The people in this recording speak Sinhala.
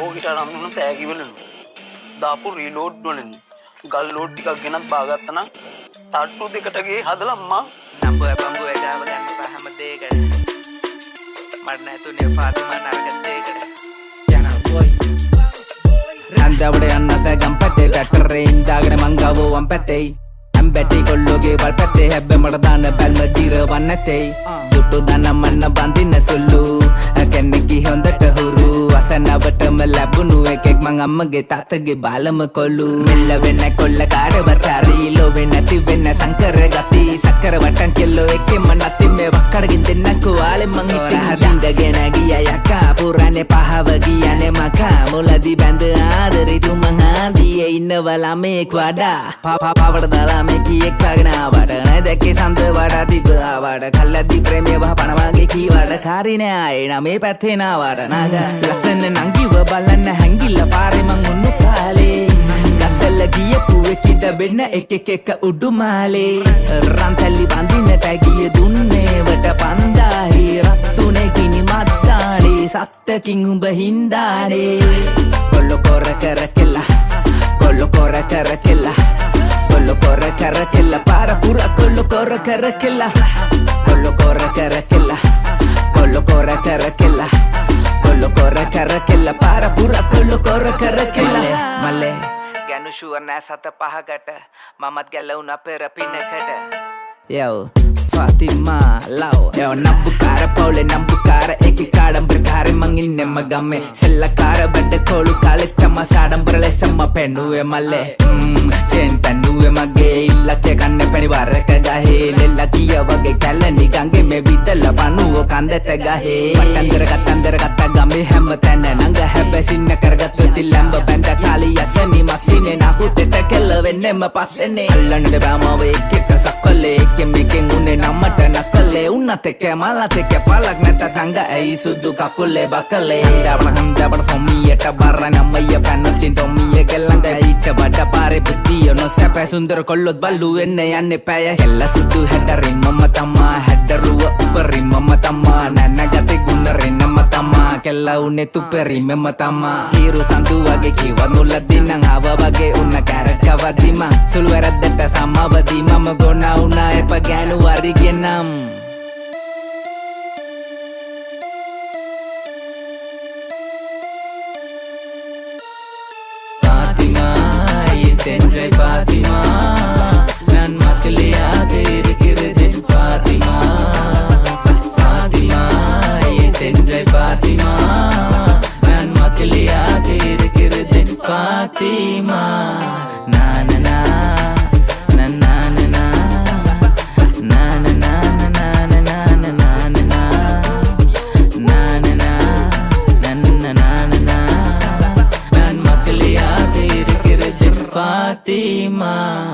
ඕකට නම් දුන්න තෑගි වලින් දාපු රීලෝඩ් වලින් ගල් ලෝඩ් ටිකක් ගෙනත් බාගත්තා නම් තට්ටු දෙකට ගියේ හදලා අම්මා නම්බුව බම්බුව ගාව ගන්න පහම දෙයකට මට නැතුනේ ෆාතිමා නරක දෙයකට යන බොයි රන්දවඩ යන්න සැගම්පතේ පැටරේ ඉඳාගෙන මං ගාව වම් පැත්තේ ඇම්බැටි කොල්ලෝගේ වල් පැත්තේ හැබ්බේ මට දාන්න බැල්ම දීරවන්න නැතේ දුටු දන මන්න බඳින්න සුළු කෙනෙක්ගේ හොඳට හුරු අසනවටම ලැබුණු එකෙක් මං අම්මගේ තාත්තගේ බාලම කොල්ලු මෙල්ල වෙන්න කොල්ල කාඩවචාරි ලෝවෙ නැති වෙන්න සංකර ගති සක්කර වටන් කෙල්ලෝ එකෙම නැති මේ වක්කඩකින් දෙන්නකෝ ආලෙ මං හිටින්දගෙන ගියා යකා පුරානේ පහව ගියානේ මකා මුලදී බැඳ ආදරේ තුමන් ආදියේ ඉන්නවලා මේක් වඩා පාවට දාලා මේකී එක්කගෙන ආවට නැදැකේ සඳ වඩා තිබාවට කල්ලදී ප්‍රේමය වහ පනවාගේ කීවට කාරිනේ ආයේ නම් මේ පැත්තේ නාවට නාග ලස්සන නංගිව බලන්න හැංගිල්ල පාරේ මං උන්නු කාලේ ගස්සල්ල ගියපු එකිද බෙන්න එක උඩුමාලේ රන්තැලි බඳින්නට ගිය දුන්නේ වට පන්දාහි රත්තුනේ කිනි මත්තානේ සත්තකින් උඹ හින්දානේ කොල්ලෝ කොර කර කෙල්ලා කොල්ලෝ කොර කර කෙල්ලා කොල්ලෝ කොර කර කෙල්ලා පාර පුර කොල්ලෝ කොර කර කෙල්ලා කොල්ලෝ කොර කර කෙල්ලා කොල්ලෝ කොර කර කෙල්ලා කොල්ලෝ කොර කර කෙල්ලා පාර පුර කොල්ලෝ කොර කර කෙල්ලා මල්ලේ ගෑනු ෂුවර් නෑ සත පහකට මමත් ගැලවුණා පෙර පිනකට Yo, Fatima, Lau Yo, Nambukara, Paule, Nambukara Eki kaadam berkare mangin nemma gamme Sella kara bedda kolu kale Tama sadam berale sama penuwe male Chen penuwe mage Illake kanne peni waraka gahe Lella kiya wage kalani gange Me vidala panuwo kandeta gahe Patandera kata gamme hemma tana Nanga hebbe sinna karagatu tilamba Benda kali yasani masine Nahu teta kella vennemma pasene Allanade bama ve eketa sakkale Mekin une namata nakale unnateke malateke palak neta tangga ei sudu kakule bakale handa somiyeta barra namaya panatin tomiye gelanga ita bada pare budiyo no sepe sundar kollot ballu enne yanne paya hella sudu hedari mamma tamma hedaruwa upari mamma tamma nanagate gunnare namma tamma kella une tuperi mamma tamma hiru sandu wage kiwa nuladinang hawa wage unna karaka wadima sulweradata samavadi mama gona una paganu warigenam Fatima yensenrai Fatima nan matliyaage irukirudhen Fatima Fatima yensenrai Fatima nan matliyaage irukirudhen Fatima na na na Fatima